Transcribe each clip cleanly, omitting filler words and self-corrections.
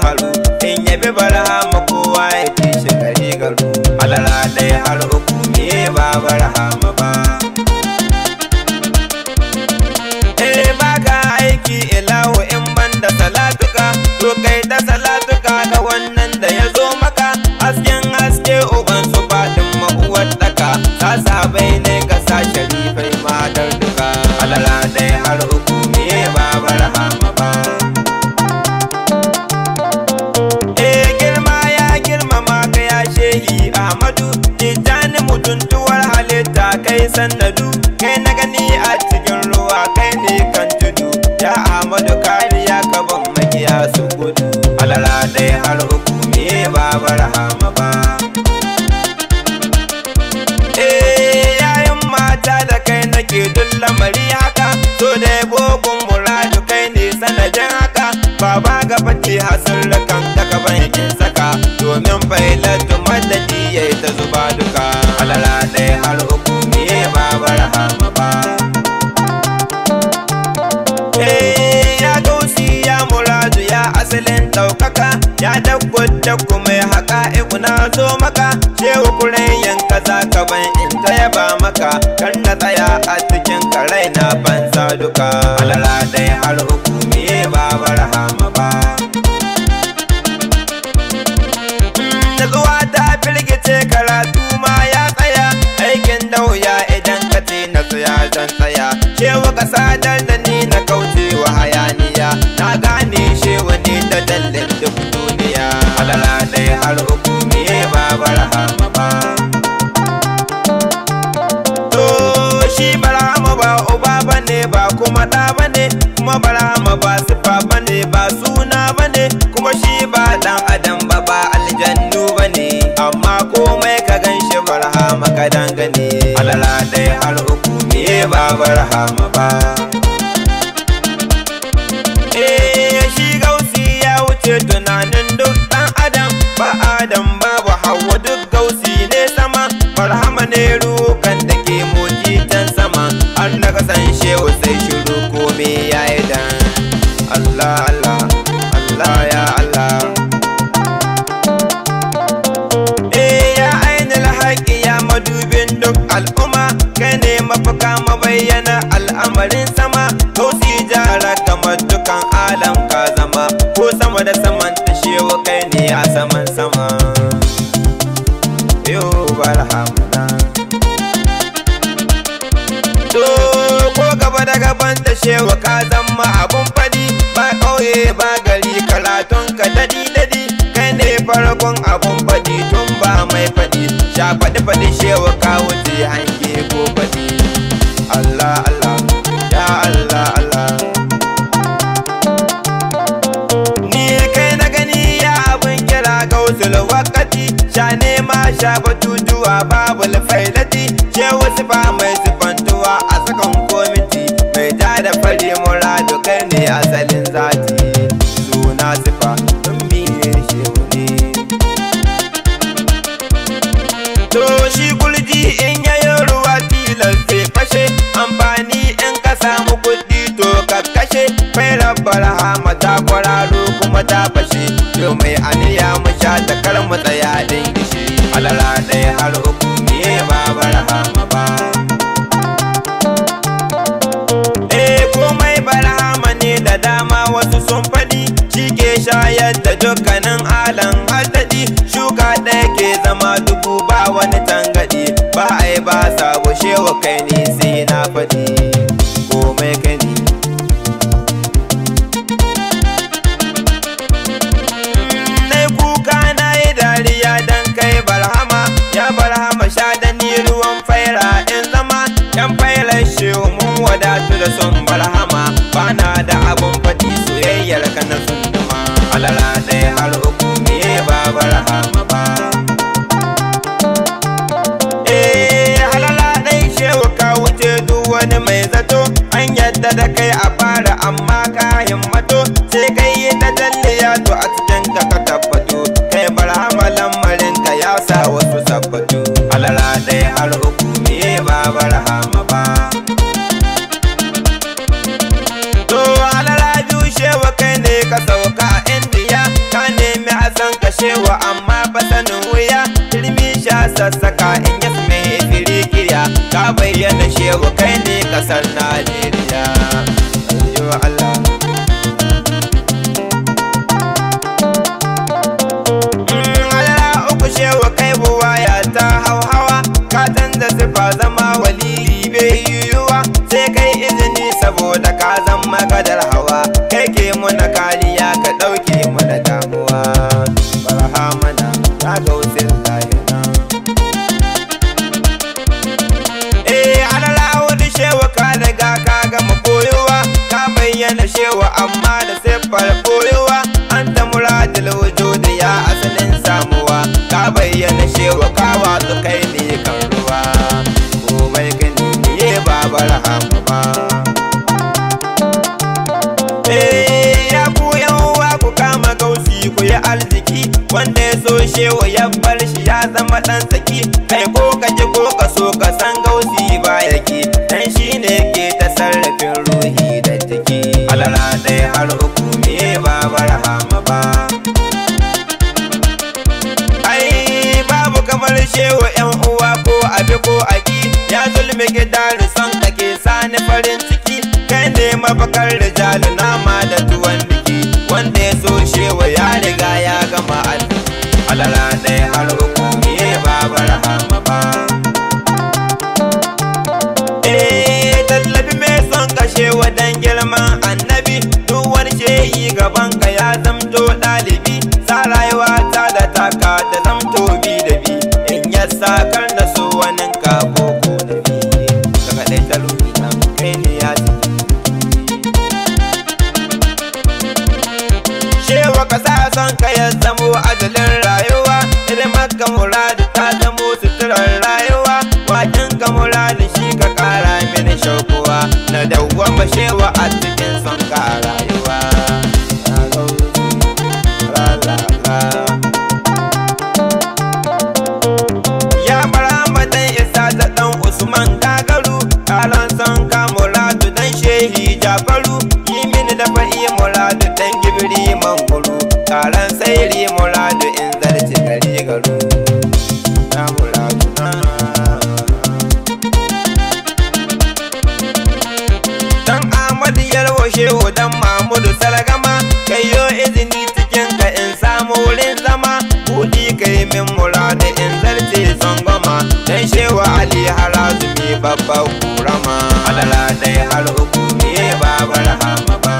haru in yabi barhama kowa ya ce shi gari garu alala ɗaya har uku me ba barhama ba. Baka aiki ilahu in banda salatuka to kai ta salatuka ga wannan da ya zo maka hasken haske uban su fadin ma'uwar daka sasa bai ne ka sa sharifai matar duka alala ɗaya har uku me ba barhama ba. Girma ya girmama ka ya shehi Ahmadu Tijjani mutuntuwar halitta kai sannadu kai na gani a cikin ruwa kai ne kan tudu ya Ahmadu kariya ka ban makiya su gudu alala ɗaya har uku me ba barhama ba. Yayin mata da kai nake duk lamari haka so da bogun muradu kai ne sanadin haka baba gaba ce hasarrakan da ka bankin saka domin failatu madadi ya yi ta zuba duka alala ɗaya har uku me ba barhama ba. Ya gausi ya muradu ya asalin ɗaukaka ya dabbo mai haka ikuna zo maka shehu kuren yanka za ka ban in ta yaba maka kan na tsaya a cikin karai na bansa duka alala ɗaya har uku me ba barhama ba. Zuwa ta firgice karatu ma ya tsaya aikin dauya idan ka ce na tsaya zan tsaya shewa ka sadar da ni na kauce wa hayaniya na gane shewa ne da dallin duk duniya alala ɗaya har uku me ba barhama ba. To shi barhama ba uba bane ba kuma ɗa bane kuma barhama ba sifa bane ba suna bane kuma shi ba ɗan adam ba ba aljannu bane amma komai ka gan shi barhama ka dangane alala ɗaya har uku me ba barhama ba. Shi gausi ya wuce tunanin duk ɗan adam ba adam babu hawa duk gausi ne sama barhama ne rukan da ke moji can sama har na kasan shehu sai shiru kome ya yi dan Allah Allah Allah ya Allah. Ya ainihin haƙi ya madubin duk al'umma kai ne mafaka mabayyana al'amarin sama gausi jara kamar dukan alam ka zama ko sama da saman ta shewa kai ne a saman sama yo barhamana. To ko gaba da gaban ta shewa ka zama abun fadi ba ƙauye ba gari karatun ka dadi dadi kai ne farkon abun fadi tun ba mai fadi sha fadi fadi shewa ka wuce hange ko fadi Allah Allah ya Allah Allah. Ni kai na gani ya abin kira gausul wakati sha nema sha batutuwa babu failati shewa sifa mai sifantuwa a sakan komiti mai tada fari muradu kai ne asalin zati suna sifa tun biye shehu ne. To shi kulji in yayin ruwa tilar zai fashe amfani in ka samu kuɗi to ka kashe fairar barhama ta kwararo kuma ta fashe to mai aniya mu sha ta kar mu tsaya din gishi alala ɗaya har uku me ba barhama ba. Komai barhama ne da dama wasu sun faɗi shi ke shayar da dukkanin alan haddadi shuka ɗaya ke zama dubu ba wani tangaɗi ba ai ba sabo shewa kai ne sai na faɗi komai kai ne. Nai kuka na yi dariya dan kai barhama ya barhama sha da ni ruwan faira in zama yan fairar shehu mun wadatu da son barhama bana da abun faɗi soyayyar ka na sunduma alala ɗaya har uku me ba barhama ba. Halala ɗai shehu ka wuce duk wani mai zata waka in ya mai firikiya ka bayyana shehu kai ne kasar Najeriya. Ayyo Allah. Allah uku shehu kai buwaya ta hauhawa ka canza sifa zama wali bai yiwuwa sai kai izini saboda ka zama gadar hawa kai ke muna kariya ka ɗauke muna damuwa. Barhamana ya gausin lahina. Alalahudu shewa ka daga ka gama koyowa ka bayyana shewa amma da siffar koyowa an ta muradul wujudi ya asalin samuwa ka bayyana shewa ka watsu kai ne kan ruwa komai gani ne ba barhama ba. Ya ku yan uwa ku kama gausi ku yi arziki wanda ya so shewa ya bar shi ya zama dan saki kai ko ka ji ko ka so ka san gausi ba yake dan shi ne ke ta sarrafin ruhi da jiki. Alala ɗaya har uku me ba barhama ba. Ai babu kamar shewa yan uwa ko abi ko aki ya zulmi gidan son kake sani farin ciki kai ne mafakar rijalu nama da tuwon biki wanda ya so shewa ya riga ya gama arziki. Alala ɗaya har uku me ba barhama ba. Tallafi mai son kashe wadan girman annabi duk wani shehi gaban ka ya zamto ɗalibi sa rayuwa ta da taka da zamto bi da bi in ya sakar da so wani ka koko da bi daga ɗai talubi na kai ne ya shewa ka sa son ka ya zamo ajalin rayuwa idan maka muradu ta zamo suturar rayuwa wajen ka muradu shi ka kara mini shaukuwa na dawwama shewa a cikin son ka rayuwa. Ya barhama dan isa ta dan Usman Gagaru kalan son ka muradu dan shehi Jafaru yi mini da fa'i muradu dan gibiri manguru karan sairi muradu in zarce gari garu na muradu na. Dan Ahmadu Yalwa shehu dan Mahmudu Salgama kai yo izini cikin ka in samu wurin zama buɗi kai min muradu in zarce son goma dan shewa Ali Harazumi babba kurama. Alala ɗaya har uku me ba barhama ba.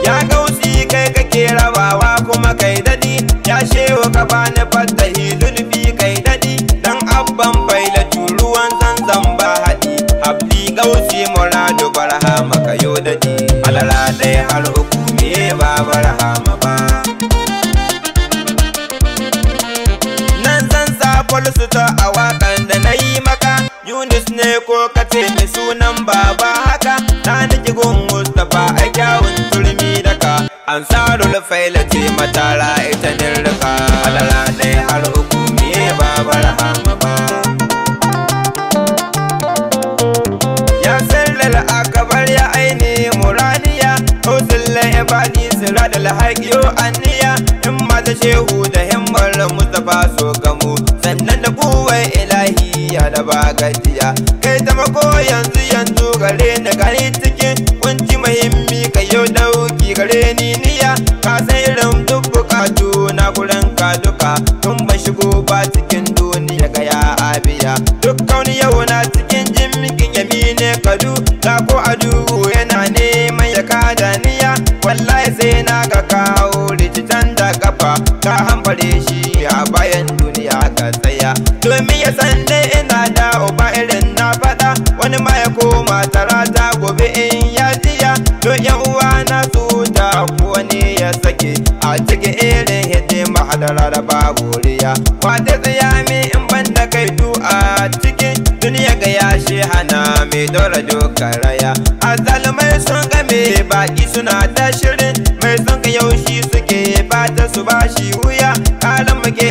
Ya gausi kai kake rabawa kuma kai dadi ya shewa ka bani fatahi lulfi kai dadi dan abban faila turuwan zanzan ba haɗi habli gausi muradu barhama ka yo dadi. Alala ɗaya har uku me ba barhama ba. Nan zan sa falsuta a waƙan da na yi maka Yunus ne ko ka ce mai sunan baba haka na niki gun Mustapha a kyawun turmi daka ansarul faila ce matara ita nirka. Alala ɗaya har uku me ba barhama ba. Ya sirral akabar ya aini muraniya hausulla ibadi sira da alhaƙiyo anniya in mata shehu da himmar Mustapha so gamu sannan da kuwai ilahi ya da ba gajiya kai tamako yanzu gare ni gani cikin kunci muhimmi ka yau dauki gare ni niya ka san irin duk bukatu na gurin ka duka tun ba shigo ba cikin duniya ga ya abiya duk kauni yau na cikin jimmikin yamine kadu ga ko adu yana neman ya kada niya wallahi sai na ga kawo ricitan da kafa ka hambare shi a bayan duniya ka tsaya domin ya san dai ina da uba irin na faɗa wani ma ya koma tarata gobe in ya jiya to yan uwa na su da wani ya sake a cikin irin hidima hadara da babu riya wata tsaya mi in ban da kai du a cikin duniya ga yashi hana mai dora dokar raya azalmai sun game baki suna ta shirin mai son ka yaushi suke fata su bashi wuya kalan muke